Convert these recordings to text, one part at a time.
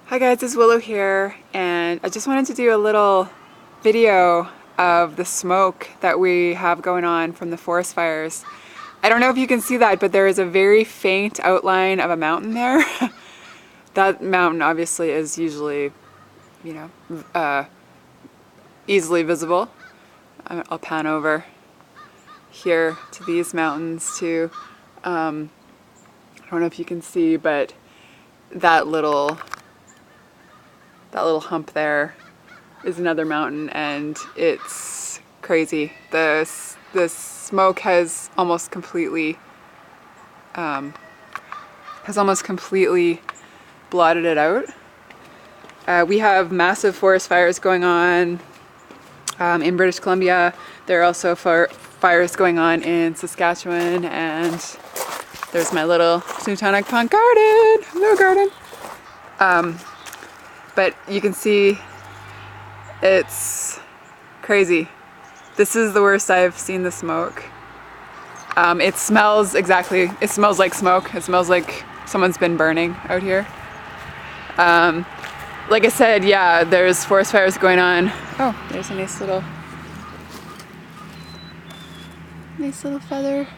Hi guys, it's Willow here, and I just wanted to do a little video of the smoke that we have going on from the forest fires. I don't know if you can see that, but there is a very faint outline of a mountain there. That mountain obviously is usually, easily visible. I'll pan over here to these mountains too. I don't know if you can see, but that little hump there is another mountain, and it's crazy. The smoke has almost completely blotted it out. We have massive forest fires going on in British Columbia. There are also fires going on in Saskatchewan, and there's my little Plutonic pond garden. Hello, garden. But you can see it's crazy. This is the worst I've seen the smoke. It smells like smoke. It smells like someone's been burning out here. Like I said, yeah, there's forest fires going on. Oh, there's a nice little feather.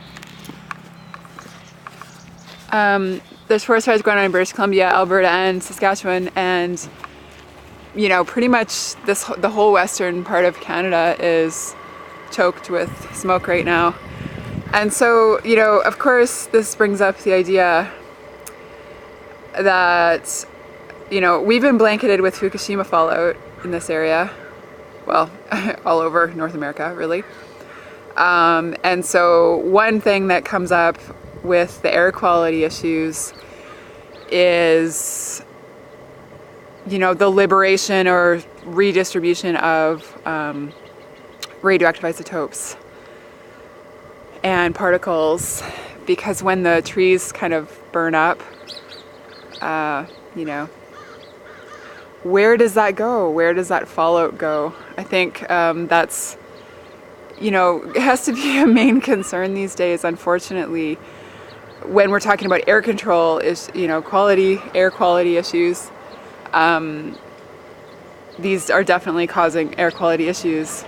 There's forest fires going on in British Columbia, Alberta, and Saskatchewan, and pretty much the whole western part of Canada is choked with smoke right now. And so, of course, this brings up the idea that, we've been blanketed with Fukushima fallout in this area. Well, all over North America, really. And so one thing that comes up with the air quality issues is the liberation or redistribution of radioactive isotopes and particles, because when the trees kind of burn up, where does that go? Where does that fallout go? I think that's, it has to be a main concern these days, unfortunately, when we're talking about air control, is air quality issues. These are definitely causing air quality issues,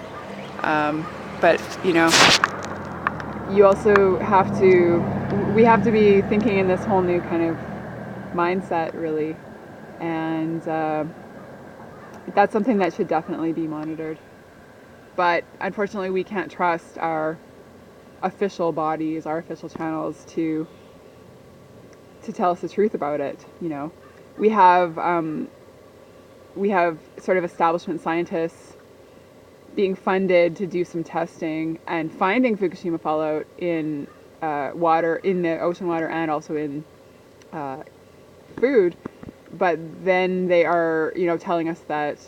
but you also we have to be thinking in this whole new kind of mindset, really, and that's something that should definitely be monitored. But unfortunately, we can't trust our official bodies, our official channels to tell us the truth about it. We have sort of establishment scientists being funded to do some testing and finding Fukushima fallout in water, in the ocean water, and also in food. But then they are, telling us that,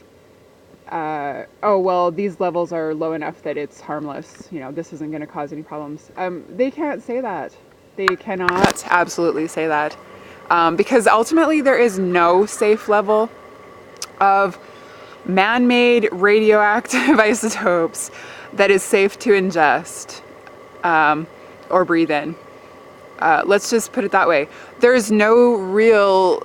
these levels are low enough that it's harmless. This isn't going to cause any problems. They can't say that. They cannot absolutely say that. Because ultimately there is no safe level of man-made radioactive isotopes that is safe to ingest or breathe in. Let's just put it that way. There's no real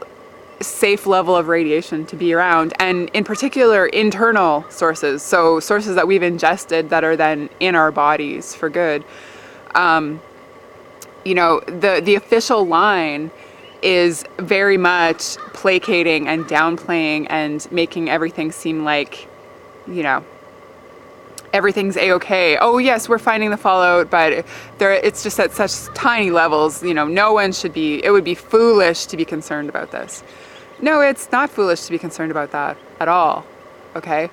safe level of radiation to be around, and in particular internal sources, so sources that we've ingested that are then in our bodies for good. The official line is very much placating and downplaying and making everything seem like, everything's a-okay. Oh yes, we're finding the fallout, but it's just at such tiny levels, no one it would be foolish to be concerned about this. No, it's not foolish to be concerned about that at all, okay?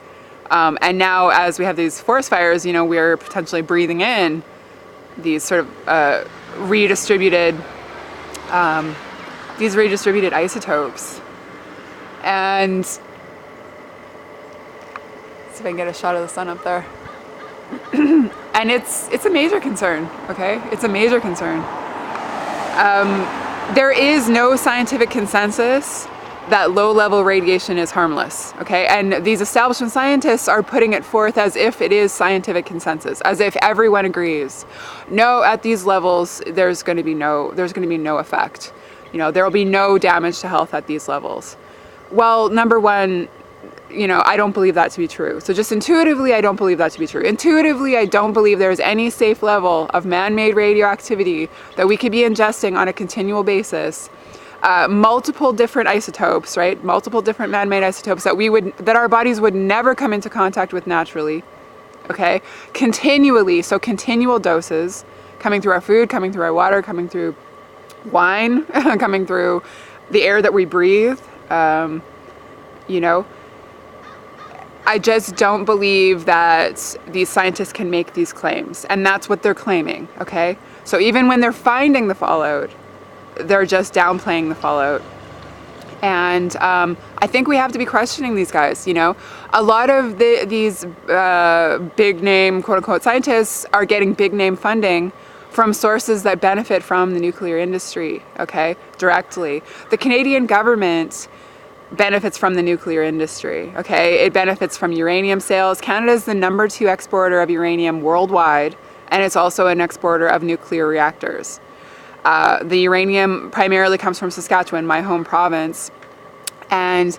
And now as we have these forest fires, we're potentially breathing in these sort of redistributed isotopes. And see if I can get a shot of the sun up there. And it's a major concern, okay? It's a major concern. There is no scientific consensus that low-level radiation is harmless, okay? And these establishment scientists are putting it forth as if it is scientific consensus, as if everyone agrees. No, at these levels, there's going to be no effect. There will be no damage to health at these levels. Well, number one, I don't believe that to be true. So just intuitively, I don't believe that to be true. Intuitively, I don't believe there's any safe level of man-made radioactivity that we could be ingesting on a continual basis. Multiple different isotopes, right? Multiple different man-made isotopes that our bodies would never come into contact with naturally. Okay? Continually, so continual doses coming through our food, coming through our water, coming through wine, coming through the air that we breathe. I just don't believe that these scientists can make these claims. And that's what they're claiming, okay? So even when they're finding the fallout, they're just downplaying the fallout. And I think we have to be questioning these guys, A lot of these big name, quote unquote, scientists are getting big name funding from sources that benefit from the nuclear industry, okay, directly. The Canadian government benefits from the nuclear industry, okay? It benefits from uranium sales. Canada is the number 2 exporter of uranium worldwide, and it's also an exporter of nuclear reactors. The uranium primarily comes from Saskatchewan, my home province. And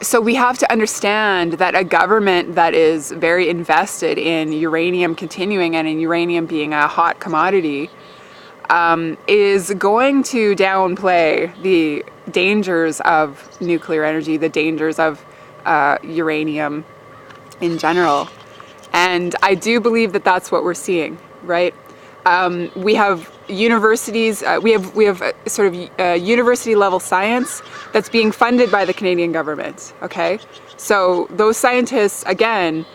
so we have to understand that a government that is very invested in uranium continuing and in uranium being a hot commodity is going to downplay the dangers of nuclear energy, the dangers of uranium in general. And I do believe that that's what we're seeing, right? We have universities, we have sort of university level science that's being funded by the Canadian government, okay? So those scientists, again,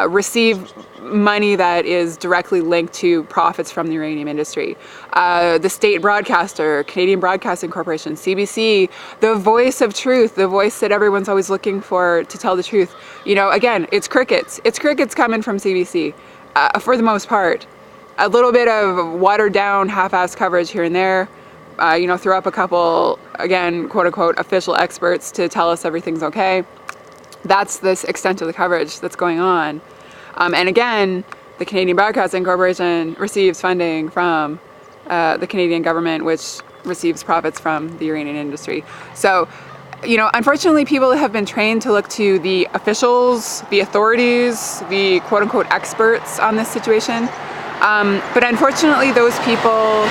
receive money that is directly linked to profits from the uranium industry. The state broadcaster, Canadian Broadcasting Corporation, CBC, the voice of truth, the voice that everyone's always looking for to tell the truth. Again, it's crickets. It's crickets coming from CBC for the most part. A little bit of watered down, half-assed coverage here and there. Throw up a couple, again, quote-unquote, official experts to tell us everything's okay. That's the extent of the coverage that's going on. And again, the Canadian Broadcasting Corporation receives funding from the Canadian government, which receives profits from the uranium industry. So, unfortunately, people have been trained to look to the officials, the authorities, the quote-unquote experts on this situation. But unfortunately, those people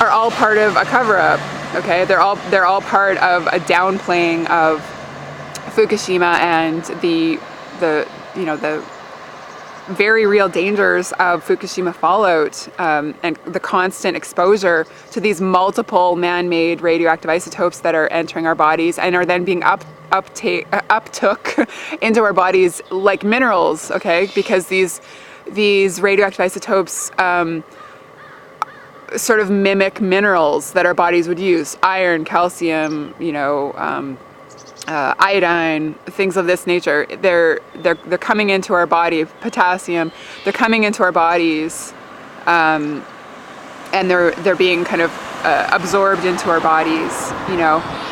are all part of a cover-up. Okay, they're all part of a downplaying of Fukushima and the very real dangers of Fukushima fallout and the constant exposure to these multiple man-made radioactive isotopes that are entering our bodies and are then being uptook into our bodies like minerals. Okay, because these radioactive isotopes sort of mimic minerals that our bodies would use: iron, calcium, iodine, things of this nature. They're coming into our body. Potassium. They're coming into our bodies, and they're being kind of absorbed into our bodies.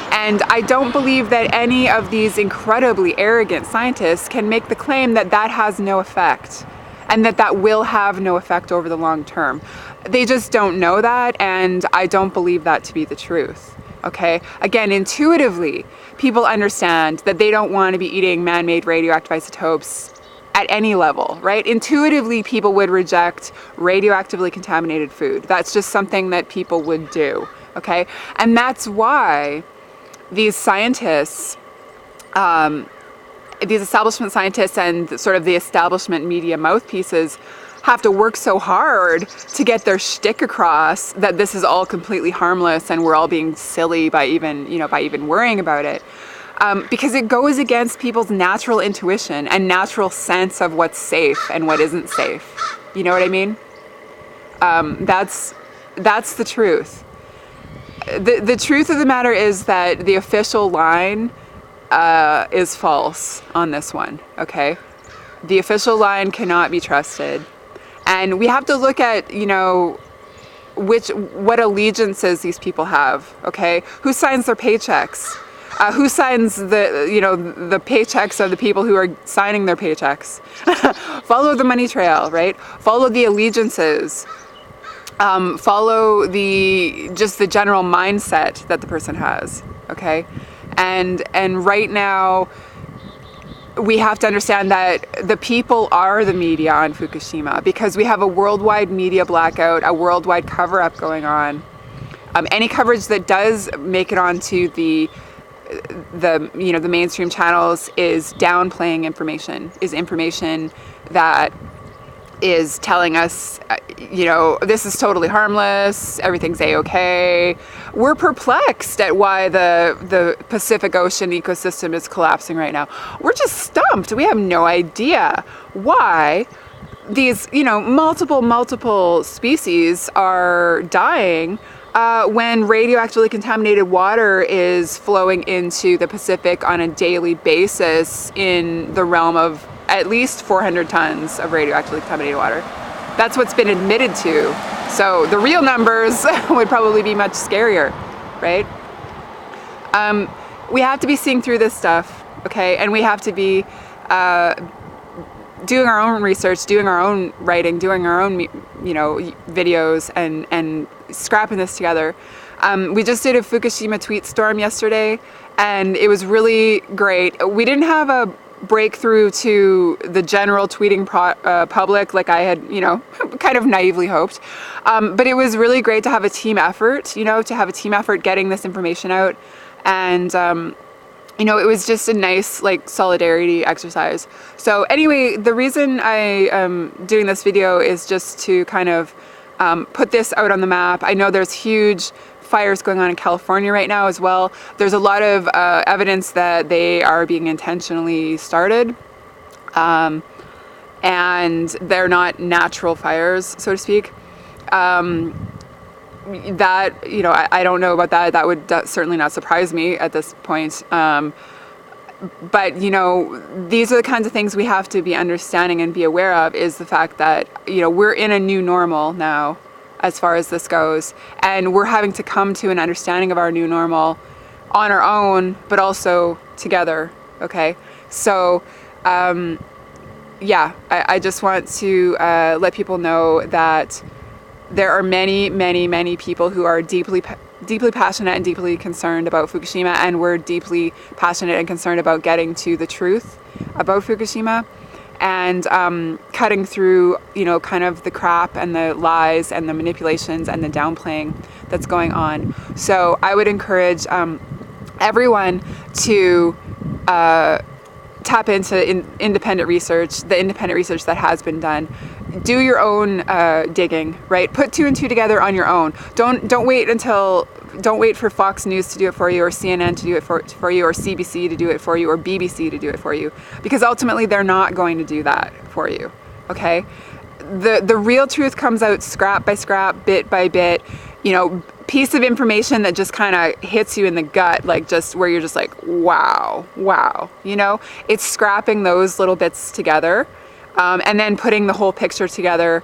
And I don't believe that any of these incredibly arrogant scientists can make the claim that has no effect, and that will have no effect over the long term. They just don't know that, and I don't believe that to be the truth. Okay? Again, intuitively, people understand that they don't want to be eating man-made radioactive isotopes at any level, right? Intuitively, people would reject radioactively contaminated food. That's just something that people would do, okay? And that's why these scientists, these establishment scientists and sort of the establishment media mouthpieces have to work so hard to get their shtick across that this is all completely harmless and we're all being silly by even worrying about it. Because it goes against people's natural intuition and natural sense of what's safe and what isn't safe. You know what I mean? That's the truth. The truth of the matter is that the official line is false on this one, okay? The official line cannot be trusted. And we have to look at, what allegiances these people have, okay? Who signs their paychecks? Who signs the paychecks of the people who are signing their paychecks? Follow the money trail, right? Follow the allegiances. Follow the general mindset that the person has, okay? And right now, we have to understand that the people are the media on Fukushima, because we have a worldwide media blackout, a worldwide cover-up going on. Any coverage that does make it onto the mainstream channels is downplaying information, is information that is telling us, this is totally harmless, everything's a-okay. We're perplexed at why the Pacific Ocean ecosystem is collapsing right now. We're just stumped. We have no idea why these, multiple species are dying when radioactively contaminated water is flowing into the Pacific on a daily basis in the realm of at least 400 tons of radioactively contaminated water. That's what's been admitted to. So the real numbers would probably be much scarier, right? We have to be seeing through this stuff, okay? And we have to be doing our own research, doing our own writing, doing our own, videos, and scrapping this together. We just did a Fukushima tweet storm yesterday, and it was really great. We didn't have a breakthrough to the general tweeting public like I had, kind of naively hoped. But it was really great to have a team effort, getting this information out. And, it was just a nice, solidarity exercise. So anyway, the reason I am doing this video is just to kind of put this out on the map. I know there's huge fires going on in California right now as well. There's a lot of evidence that they are being intentionally started, and they're not natural fires, so to speak. That, I don't know about that. That would certainly not surprise me at this point. But, these are the kinds of things we have to be understanding and be aware of, is the fact that, we're in a new normal now as far as this goes. And we're having to come to an understanding of our new normal on our own, but also together, okay? So, I just want to let people know that there are many, many, many people who are deeply passionate and deeply concerned about Fukushima, and we're deeply passionate and concerned about getting to the truth about Fukushima and cutting through, kind of the crap and the lies and the manipulations and the downplaying that's going on. So I would encourage everyone to tap into independent research, the independent research that has been done. Do your own digging, right? Put two and two together on your own. Don't wait for Fox News to do it for you, or CNN to do it for you, or CBC to do it for you, or BBC to do it for you, because ultimately they're not going to do that for you, okay? The real truth comes out scrap by scrap, bit by bit, piece of information that just kind of hits you in the gut, just where you're just like, wow, it's scrapping those little bits together, and then putting the whole picture together,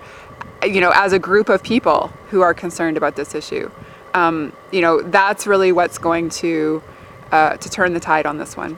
as a group of people who are concerned about this issue. That's really what's going to turn the tide on this one.